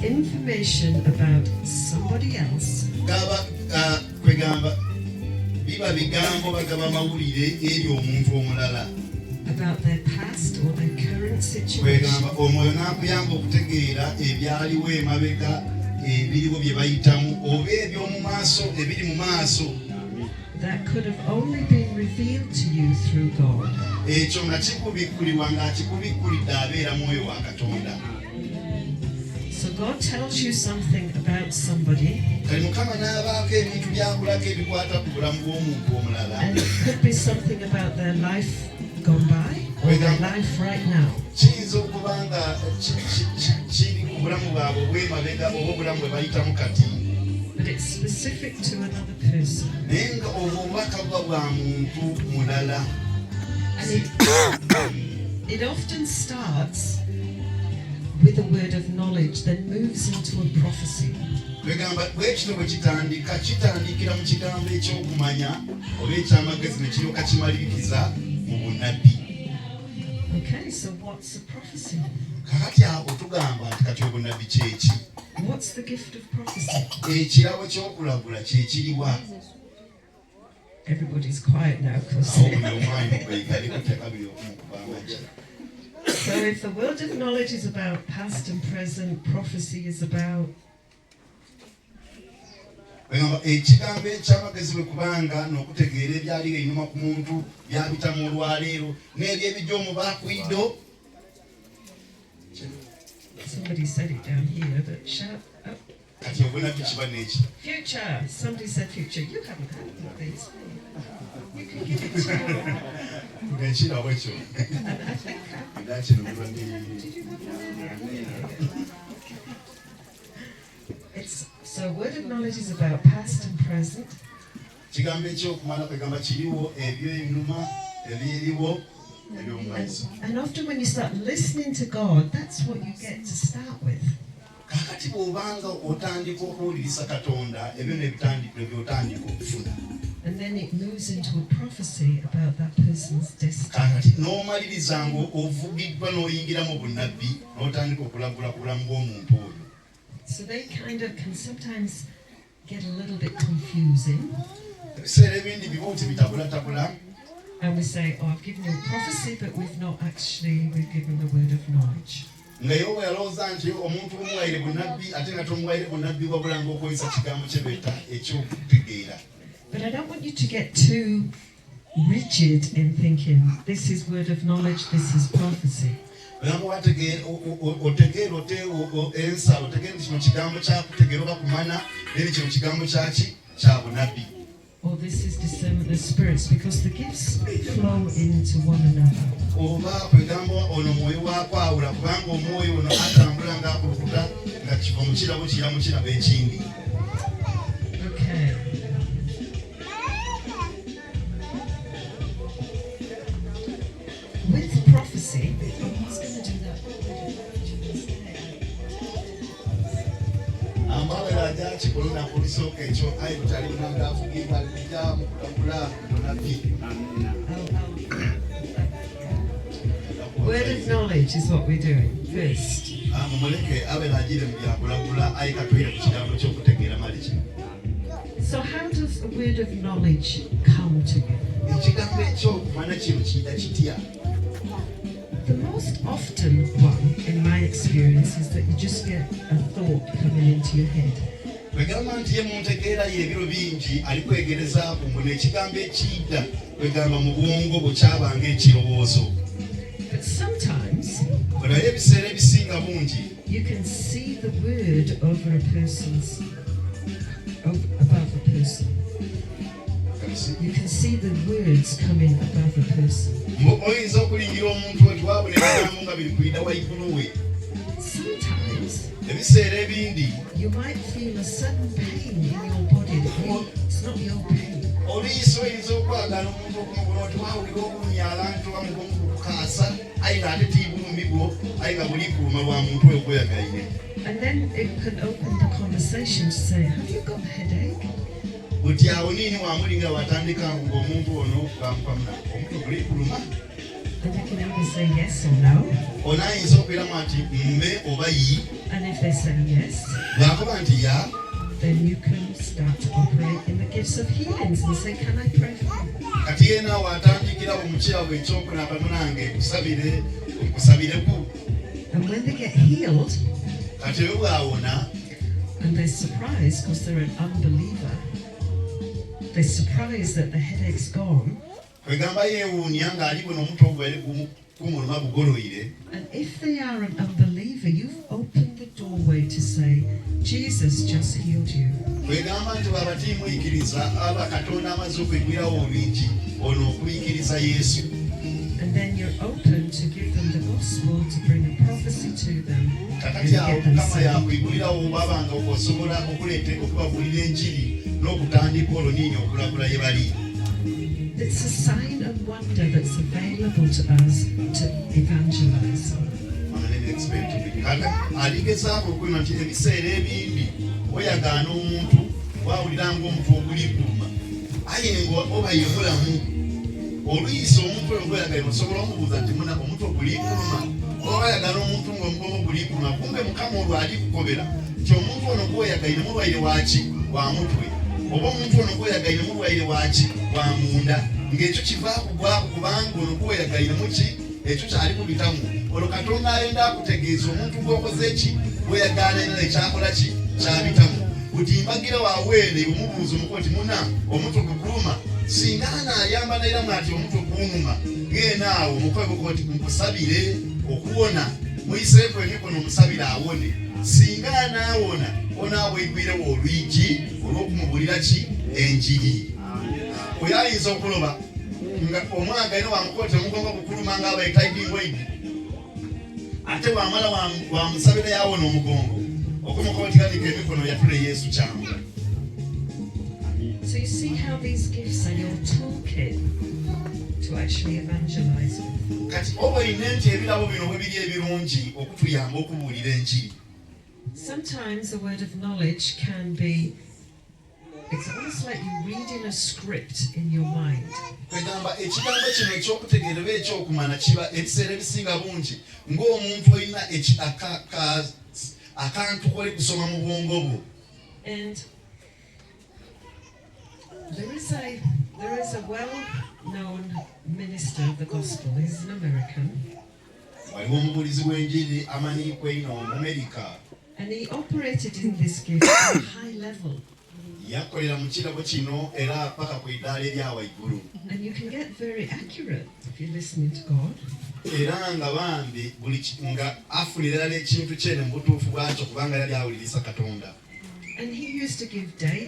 information about somebody else. Kwegamba biba bigambo bagaba mawulire eri omuntu omulala. About their past or their current situation. Kwegamba omwoyo nakuyamba okutegeera ebyaliwo emabega ebiriwo bye bayitamu oba eby'omu maaso ebiri mu maaso. That could have only been revealed to you through God. Ekyo nga kikubikkulirwa ng'akikubikkulidde abeera mwoyo wa Katonda. So God tells you something about somebody. Kali Mukama n'abaako ebintu by'akulako ebikwata ku bulamu bw'omuntu omulala. And it could be something about their life gone by or their life right now. Kiyinza okuba nga kiri ku bulamu bwabwe obw'emabega oba obulamu bwe bayitamu kati. But it's specific to another person. Naye nga obwo obubaka buba bwa muntu mulala. And it often starts with a word of knowledge, then moves into a prophecy. Kwegamba bwekino bwe kitandikira mu kigambo ekyokumanya oba ekyamagezi ne kiryoka kimaliriza mu bunnabbi. Okay, so what's a prophecy? Kakati awo tugamba nti kati obunnabbi kyeki? What's the gift of prophecy? Ekirabo ky'okulagula kyekiriwa? Everybody's quiet now because so if the word of knowledge is about past and present, prophecy is about ekigambo ekyamagezi bwe kubanga n'okutegeera ebyaliwo einuma ku muntu byabitamu olwaleero n'ebyo ebijja omu baakwido. Somebody said it down here, but shout up. Future. Somebody said future. You haven't heard of these. You can give it to me. And I think did you have It's so word of knowledge is about past and present. And often when you start listening to God, that's what you get to start with. And then it moves into a prophecy about that person's destiny. So they kind of can sometimes get a little bit confusing. And we say, oh, I've given you a prophecy, but we've given the word of knowledge. But I don't want you to get too rigid in thinking, this is word of knowledge, this is prophecy. Or this is discernment of spirits, because the gifts flow into one another. Okay. With prophecy, who's going to do that? Word of knowledge is what we're doing first. So how does a word of knowledge come to you? The most often one, in my experience, is that you just get a thought coming into your head. But sometimes you can see the word over a person's, above a person. You can see the words coming above a person. Sometimes you might feel a sudden pain in your body. It's not your pain. And then it can open the conversation to say, have you got a headache? And you can either say yes or no. onayinza okwiramu nti mbe oba yi. And if they say yes, bwakuba nti ya, then you can start to operate in the gifts of healings and say, can I pray for you? kati ye naawe atandikira mu kirabo ekyokunaba munange nkusabireku. And when they get healed, kati we bwawona and they're surprised because they're an unbeliever, they're surprised that the headache's gone. kwegamba yeewuunya ng'alibwe n'omutwe ogubere gumuluma gugoloire. And if they are an unbeliever, you've opened the doorway to say, Jesus just healed you. kwegamba nti bwaba timuyikiriza aba katonda amaze okwegwirawo olwigi ono okuyikiriza Yesu. And then you're open to give them the gospel, to bring a prophecy to them, and kakati awo get them mukama saved. yakwigulirawo baba nga osobola okubabuulira enjiri n'okutandika olwo niini okulagula ye bali. It's a sign and wonder that's available to us to evangelize. aligezaako okwima nti ebiseera ebindi oyagaana omuntu wawuliranga omuntu oguliduma aye nga oba ye mulamu oluyisa omuntu oyo gweyagaina osobola omubuuza nti muna omuntu ogulikuluma oba yagala omuntu ngaomugongo ogulikuluma kumbe mukama olwo ali kukobera nti omuntu ono gweyagaine mulwaire waki wa mutwe oba omuntu ono gweyagaine mulwaire waki wa munda ng'ekyo kivaakugwako kubanga ono gweyagaine muki ekyo kyali kubitamu olwo katonda ayenda akutegeeza omuntu gwokoze ki gweyagaana era ekyakola ki kyabitamu butimbagira waaweene omubuuza omukuba ti muna omuntu gukuluma singa anaayamba nairamu ati omuntu gunnuma ng'enaawe omukweboko ti nkusabire okuwona muyiseeko emikono omusabire awone singa anaawona onaawe igwirewo olwigi olw'okumubuulira ki enjiri oyo ayinza okuloba nga omwaga ino wamukote omugongo gukuluma nga abaitaidingwaidi ate wamala wamusabira yawona omugongo okumukootikanika emikono yatule Yesu kyangu. So you see how these gifts are your toolkit to actually evangelize with. Kati oba olina nti ebirabo bino bwe biri ebirungi okutuyamba okubuulira enjiri. Sometimes the word of knowledge can be, it's almost like you reading a script in your mind. Kwegamba ekigambo kino ekyokutegeerera ekyokumana kiba ebiseera ebisinga bungi ng'omuntu olina akantu koli kusoma mu bwongo bwo. And there is a well-known minister of the gospel. He's an American. Waliwo omubuulizi w'enjiri amanyiiko ino mu America. And he operated in this gift at a high level. Yakolera mu kirabo kino era paka ku iddaala eryawaigulu. And you can get very accurate if you're listening to God. Era nga bambi buli nga afunira ddala ekintu kye ne mu butuufu bwakyo kubanga yali awuliriza Katonda. And he used to give dates